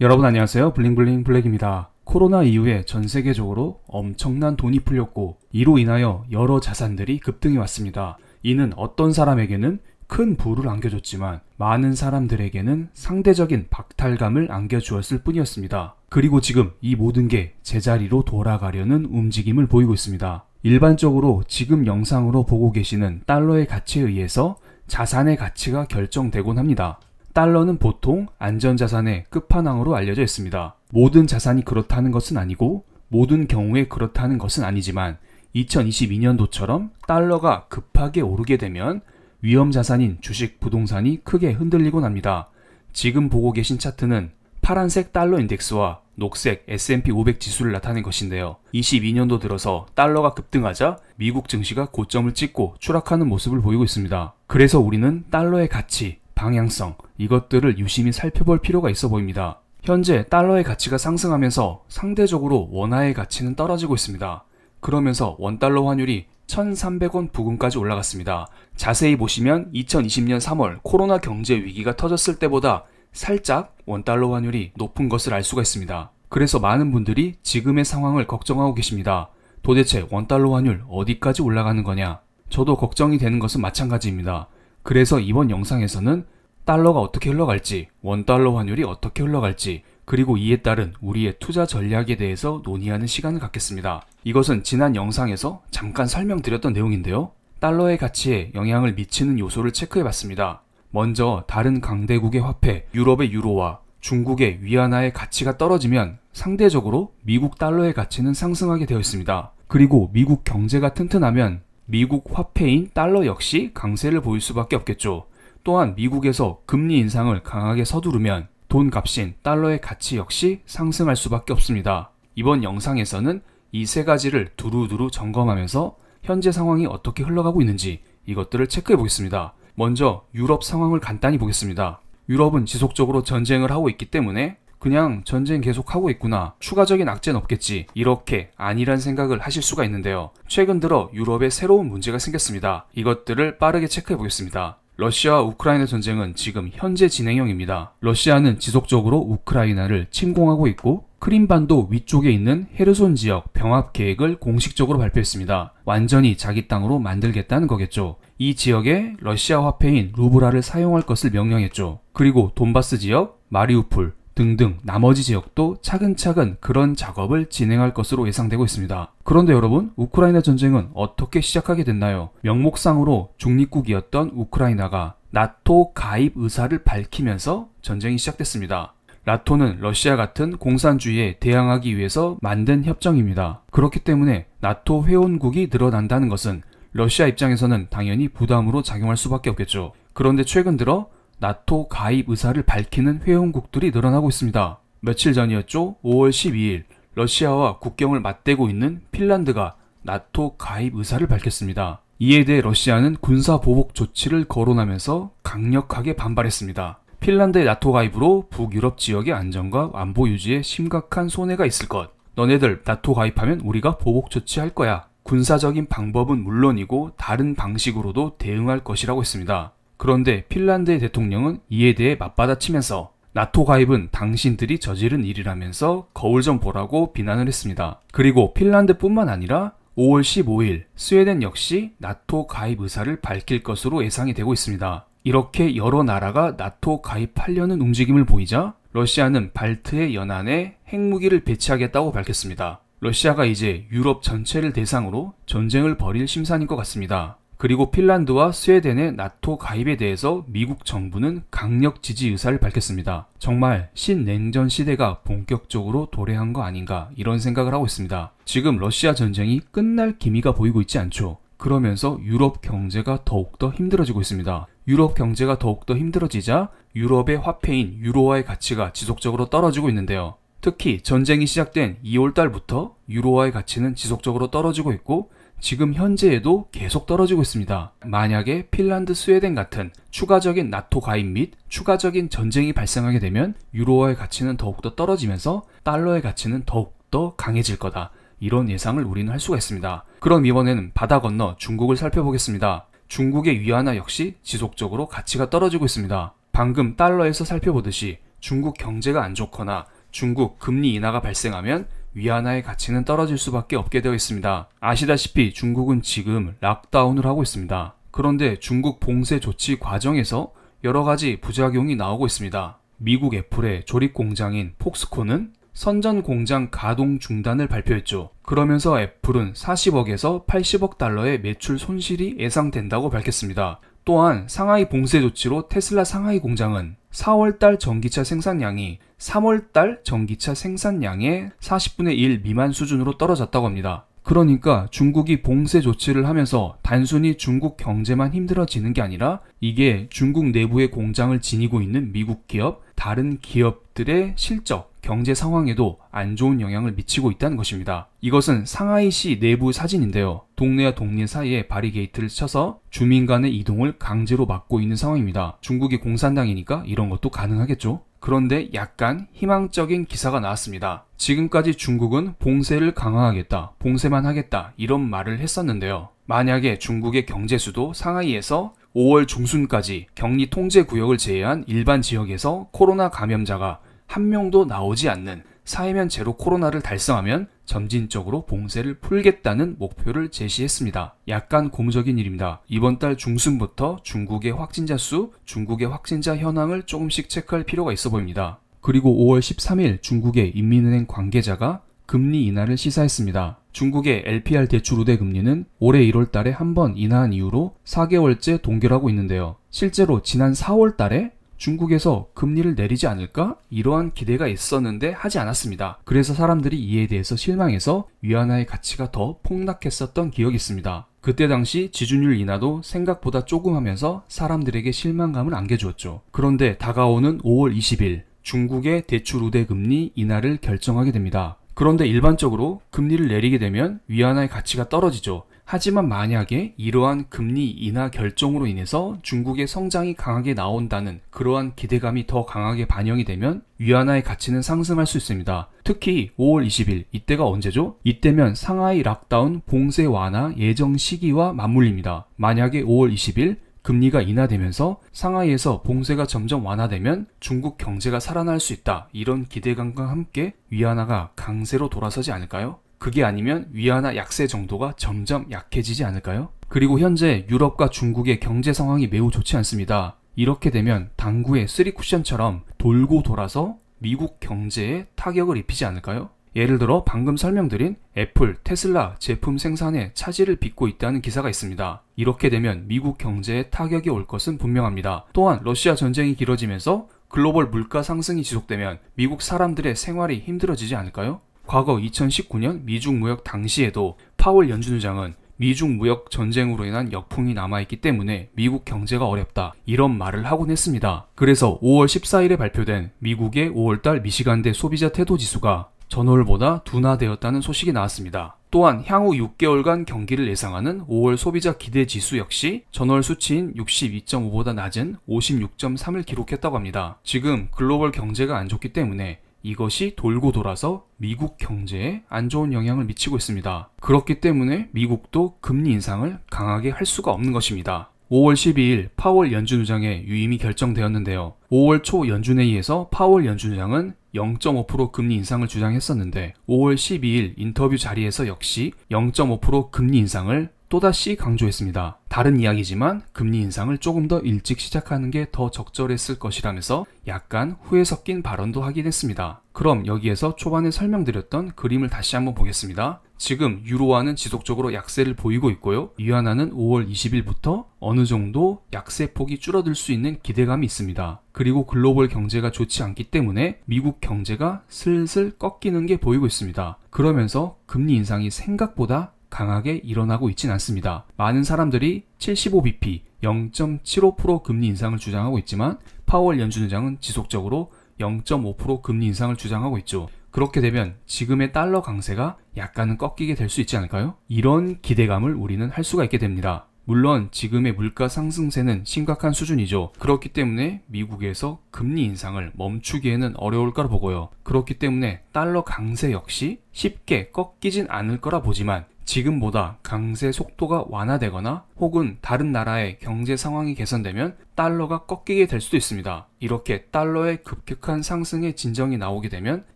여러분 안녕하세요. 블링블링 블랙입니다. 코로나 이후에 전 세계적으로 엄청난 돈이 풀렸고 이로 인하여 여러 자산들이 급등해 왔습니다. 이는 어떤 사람에게는 큰 부를 안겨줬지만 많은 사람들에게는 상대적인 박탈감을 안겨주었을 뿐이었습니다. 그리고 지금 이 모든 게 제자리로 돌아가려는 움직임을 보이고 있습니다. 일반적으로 지금 영상으로 보고 계시는 달러의 가치에 의해서 자산의 가치가 결정되곤 합니다. 달러는 보통 안전자산의 끝판왕으로 알려져 있습니다. 모든 자산이 그렇다는 것은 아니고 모든 경우에 그렇다는 것은 아니지만 2022년도처럼 달러가 급하게 오르게 되면 위험자산인 주식, 부동산이 크게 흔들리곤 합니다. 지금 보고 계신 차트는 파란색 달러 인덱스와 녹색 S&P 500 지수를 나타낸 것인데요. 22년도 들어서 달러가 급등하자 미국 증시가 고점을 찍고 추락하는 모습을 보이고 있습니다. 그래서 우리는 달러의 가치, 방향성, 이것들을 유심히 살펴볼 필요가 있어 보입니다. 현재 달러의 가치가 상승하면서 상대적으로 원화의 가치는 떨어지고 있습니다. 그러면서 원달러 환율이 1,300원 부근까지 올라갔습니다. 자세히 보시면 2020년 3월 코로나 경제 위기가 터졌을 때보다 살짝 원달러 환율이 높은 것을 알 수가 있습니다. 그래서 많은 분들이 지금의 상황을 걱정하고 계십니다. 도대체 원달러 환율 어디까지 올라가는 거냐? 저도 걱정이 되는 것은 마찬가지입니다. 그래서 이번 영상에서는 달러가 어떻게 흘러갈지, 원달러 환율이 어떻게 흘러갈지, 그리고 이에 따른 우리의 투자 전략에 대해서 논의하는 시간을 갖겠습니다. 이것은 지난 영상에서 잠깐 설명드렸던 내용인데요. 달러의 가치에 영향을 미치는 요소를 체크해봤습니다. 먼저 다른 강대국의 화폐, 유럽의 유로와 중국의 위안화의 가치가 떨어지면 상대적으로 미국 달러의 가치는 상승하게 되어 있습니다. 그리고 미국 경제가 튼튼하면 미국 화폐인 달러 역시 강세를 보일 수밖에 없겠죠. 또한 미국에서 금리 인상을 강하게 서두르면 돈 값인 달러의 가치 역시 상승할 수밖에 없습니다. 이번 영상에서는 이 세 가지를 두루두루 점검하면서 현재 상황이 어떻게 흘러가고 있는지 이것들을 체크해 보겠습니다. 먼저 유럽 상황을 간단히 보겠습니다. 유럽은 지속적으로 전쟁을 하고 있기 때문에 그냥 전쟁 계속하고 있구나, 추가적인 악재는 없겠지, 이렇게 아니란 생각을 하실 수가 있는데요. 최근 들어 유럽에 새로운 문제가 생겼습니다. 이것들을 빠르게 체크해 보겠습니다. 러시아와 우크라이나 전쟁은 지금 현재 진행형입니다. 러시아는 지속적으로 우크라이나를 침공하고 있고 크림반도 위쪽에 있는 헤르손 지역 병합 계획을 공식적으로 발표했습니다. 완전히 자기 땅으로 만들겠다는 거겠죠. 이 지역에 러시아 화폐인 루브라를 사용할 것을 명령했죠. 그리고 돈바스 지역, 마리우폴 등등 나머지 지역도 차근차근 그런 작업을 진행할 것으로 예상되고 있습니다. 그런데 여러분, 우크라이나 전쟁은 어떻게 시작하게 됐나요? 명목상으로 중립국이었던 우크라이나가 나토 가입 의사를 밝히면서 전쟁이 시작됐습니다. 나토는 러시아 같은 공산주의에 대항하기 위해서 만든 협정입니다. 그렇기 때문에 나토 회원국이 늘어난다는 것은 러시아 입장에서는 당연히 부담으로 작용할 수밖에 없겠죠. 그런데 최근 들어 나토 가입 의사를 밝히는 회원국들이 늘어나고 있습니다. 며칠 전이었죠. 5월 12일 러시아와 국경을 맞대고 있는 핀란드가 나토 가입 의사를 밝혔습니다. 이에 대해 러시아는 군사 보복 조치를 거론하면서 강력하게 반발했습니다. 핀란드의 나토 가입으로 북유럽 지역의 안전과 안보 유지에 심각한 손해가 있을 것. 너네들 나토 가입하면 우리가 보복 조치할 거야. 군사적인 방법은 물론이고 다른 방식으로도 대응할 것이라고 했습니다. 그런데 핀란드의 대통령은 이에 대해 맞받아치면서 나토 가입은 당신들이 저지른 일이라면서 거울 좀 보라고 비난을 했습니다. 그리고 핀란드뿐만 아니라 5월 15일 스웨덴 역시 나토 가입 의사를 밝힐 것으로 예상이 되고 있습니다. 이렇게 여러 나라가 나토 가입하려는 움직임을 보이자 러시아는 발트해 연안에 핵무기를 배치하겠다고 밝혔습니다. 러시아가 이제 유럽 전체를 대상으로 전쟁을 벌일 심산인 것 같습니다. 그리고 핀란드와 스웨덴의 나토 가입에 대해서 미국 정부는 강력 지지 의사를 밝혔습니다. 정말 신냉전 시대가 본격적으로 도래한 거 아닌가, 이런 생각을 하고 있습니다. 지금 러시아 전쟁이 끝날 기미가 보이고 있지 않죠. 그러면서 유럽 경제가 더욱더 힘들어지고 있습니다. 유럽 경제가 더욱더 힘들어지자 유럽의 화폐인 유로화의 가치가 지속적으로 떨어지고 있는데요. 특히 전쟁이 시작된 2월 달부터 유로화의 가치는 지속적으로 떨어지고 있고 지금 현재에도 계속 떨어지고 있습니다. 만약에 핀란드, 스웨덴 같은 추가적인 나토 가입 및 추가적인 전쟁이 발생하게 되면 유로화의 가치는 더욱더 떨어지면서 달러의 가치는 더욱더 강해질 거다, 이런 예상을 우리는 할 수가 있습니다. 그럼 이번에는 바다 건너 중국을 살펴보겠습니다. 중국의 위안화 역시 지속적으로 가치가 떨어지고 있습니다. 방금 달러에서 살펴보듯이 중국 경제가 안 좋거나 중국 금리 인하가 발생하면 위안화의 가치는 떨어질 수밖에 없게 되어 있습니다. 아시다시피 중국은 지금 락다운을 하고 있습니다. 그런데 중국 봉쇄 조치 과정에서 여러 가지 부작용이 나오고 있습니다. 미국 애플의 조립 공장인 폭스콘은 선전 공장 가동 중단을 발표했죠. 그러면서 애플은 40억에서 80억 달러의 매출 손실이 예상된다고 밝혔습니다. 또한 상하이 봉쇄 조치로 테슬라 상하이 공장은 4월달 전기차 생산량이 3월달 전기차 생산량의 40분의 1 미만 수준으로 떨어졌다고 합니다. 그러니까 중국이 봉쇄 조치를 하면서 단순히 중국 경제만 힘들어지는 게 아니라 이게 중국 내부의 공장을 지니고 있는 미국 기업, 다른 기업들의 실적, 경제 상황에도 안 좋은 영향을 미치고 있다는 것입니다. 이것은 상하이시 내부 사진인데요. 동네와 동네 사이에 바리게이트를 쳐서 주민 간의 이동을 강제로 막고 있는 상황입니다. 중국이 공산당이니까 이런 것도 가능하겠죠. 그런데 약간 희망적인 기사가 나왔습니다. 지금까지 중국은 봉쇄를 강화하겠다, 봉쇄만 하겠다 이런 말을 했었는데요. 만약에 중국의 경제수도 상하이에서 5월 중순까지 격리 통제 구역을 제외한 일반 지역에서 코로나 감염자가 한 명도 나오지 않는 사회면 제로 코로나를 달성하면 점진적으로 봉쇄를 풀겠다는 목표를 제시했습니다. 약간 고무적인 일입니다. 이번 달 중순부터 중국의 확진자 수, 중국의 확진자 현황을 조금씩 체크할 필요가 있어 보입니다. 그리고 5월 13일 중국의 인민은행 관계자가 금리 인하를 시사했습니다. 중국의 LPR 대출 우대 금리는 올해 1월 달에 한 번 인하한 이후로 4개월째 동결하고 있는데요. 실제로 지난 4월 달에 중국에서 금리를 내리지 않을까? 이러한 기대가 있었는데 하지 않았습니다. 그래서 사람들이 이에 대해서 실망해서 위안화의 가치가 더 폭락했었던 기억이 있습니다. 그때 당시 지준율 인하도 생각보다 조금 하면서 사람들에게 실망감을 안겨주었죠. 그런데 다가오는 5월 20일 중국의 대출 우대 금리 인하를 결정하게 됩니다. 그런데 일반적으로 금리를 내리게 되면 위안화의 가치가 떨어지죠. 하지만 만약에 이러한 금리 인하 결정으로 인해서 중국의 성장이 강하게 나온다는 그러한 기대감이 더 강하게 반영이 되면 위안화의 가치는 상승할 수 있습니다. 특히 5월 20일 이때가 언제죠? 이때면 상하이 락다운 봉쇄 완화 예정 시기와 맞물립니다. 만약에 5월 20일 금리가 인하되면서 상하이에서 봉쇄가 점점 완화되면 중국 경제가 살아날 수 있다. 이런 기대감과 함께 위안화가 강세로 돌아서지 않을까요? 그게 아니면 위안화 약세 정도가 점점 약해지지 않을까요? 그리고 현재 유럽과 중국의 경제 상황이 매우 좋지 않습니다. 이렇게 되면 당구의 3쿠션처럼 돌고 돌아서 미국 경제에 타격을 입히지 않을까요? 예를 들어 방금 설명드린 애플, 테슬라 제품 생산에 차질을 빚고 있다는 기사가 있습니다. 이렇게 되면 미국 경제에 타격이 올 것은 분명합니다. 또한 러시아 전쟁이 길어지면서 글로벌 물가 상승이 지속되면 미국 사람들의 생활이 힘들어지지 않을까요? 과거 2019년 미중 무역 당시에도 파월 연준 의장은 미중 무역 전쟁으로 인한 역풍이 남아있기 때문에 미국 경제가 어렵다 이런 말을 하곤 했습니다. 그래서 5월 14일에 발표된 미국의 5월달 미시간대 소비자 태도 지수가 전월보다 둔화되었다는 소식이 나왔습니다. 또한 향후 6개월간 경기를 예상하는 5월 소비자 기대 지수 역시 전월 수치인 62.5보다 낮은 56.3을 기록했다고 합니다. 지금 글로벌 경제가 안 좋기 때문에 이것이 돌고 돌아서 미국 경제에 안 좋은 영향을 미치고 있습니다. 그렇기 때문에 미국도 금리 인상을 강하게 할 수가 없는 것입니다. 5월 12일 파월 연준 의장의 유임이 결정되었는데요. 5월 초 연준회의에서 파월 연준 의장은 0.5% 금리 인상을 주장했었는데 5월 12일 인터뷰 자리에서 역시 0.5% 금리 인상을 또다시 강조했습니다. 다른 이야기지만 금리 인상을 조금 더 일찍 시작하는 게 더 적절했을 것이라면서 약간 후회 섞인 발언도 하긴 했습니다. 그럼 여기에서 초반에 설명드렸던 그림을 다시 한번 보겠습니다. 지금 유로화는 지속적으로 약세를 보이고 있고요. 위안화는 5월 20일부터 어느 정도 약세폭이 줄어들 수 있는 기대감이 있습니다. 그리고 글로벌 경제가 좋지 않기 때문에 미국 경제가 슬슬 꺾이는 게 보이고 있습니다. 그러면서 금리 인상이 생각보다 강하게 일어나고 있진 않습니다. 많은 사람들이 75bp, 0.75% 금리 인상을 주장하고 있지만 파월 연준 의장은 지속적으로 0.5% 금리 인상을 주장하고 있죠. 그렇게 되면 지금의 달러 강세가 약간은 꺾이게 될 수 있지 않을까요? 이런 기대감을 우리는 할 수가 있게 됩니다. 물론 지금의 물가 상승세는 심각한 수준이죠. 그렇기 때문에 미국에서 금리 인상을 멈추기에는 어려울 거라 보고요. 그렇기 때문에 달러 강세 역시 쉽게 꺾이진 않을 거라 보지만 지금보다 강세 속도가 완화되거나 혹은 다른 나라의 경제 상황이 개선되면 달러가 꺾이게 될 수도 있습니다. 이렇게 달러의 급격한 상승의 진정이 나오게 되면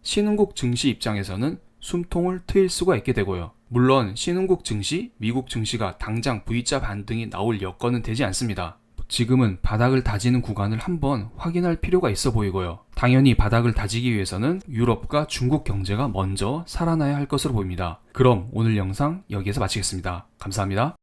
신흥국 증시 입장에서는 숨통을 트일 수가 있게 되고요. 물론 신흥국 증시, 미국 증시가 당장 V자 반등이 나올 여건은 되지 않습니다. 지금은 바닥을 다지는 구간을 한번 확인할 필요가 있어 보이고요. 당연히 바닥을 다지기 위해서는 유럽과 중국 경제가 먼저 살아나야 할 것으로 보입니다. 그럼 오늘 영상 여기에서 마치겠습니다. 감사합니다.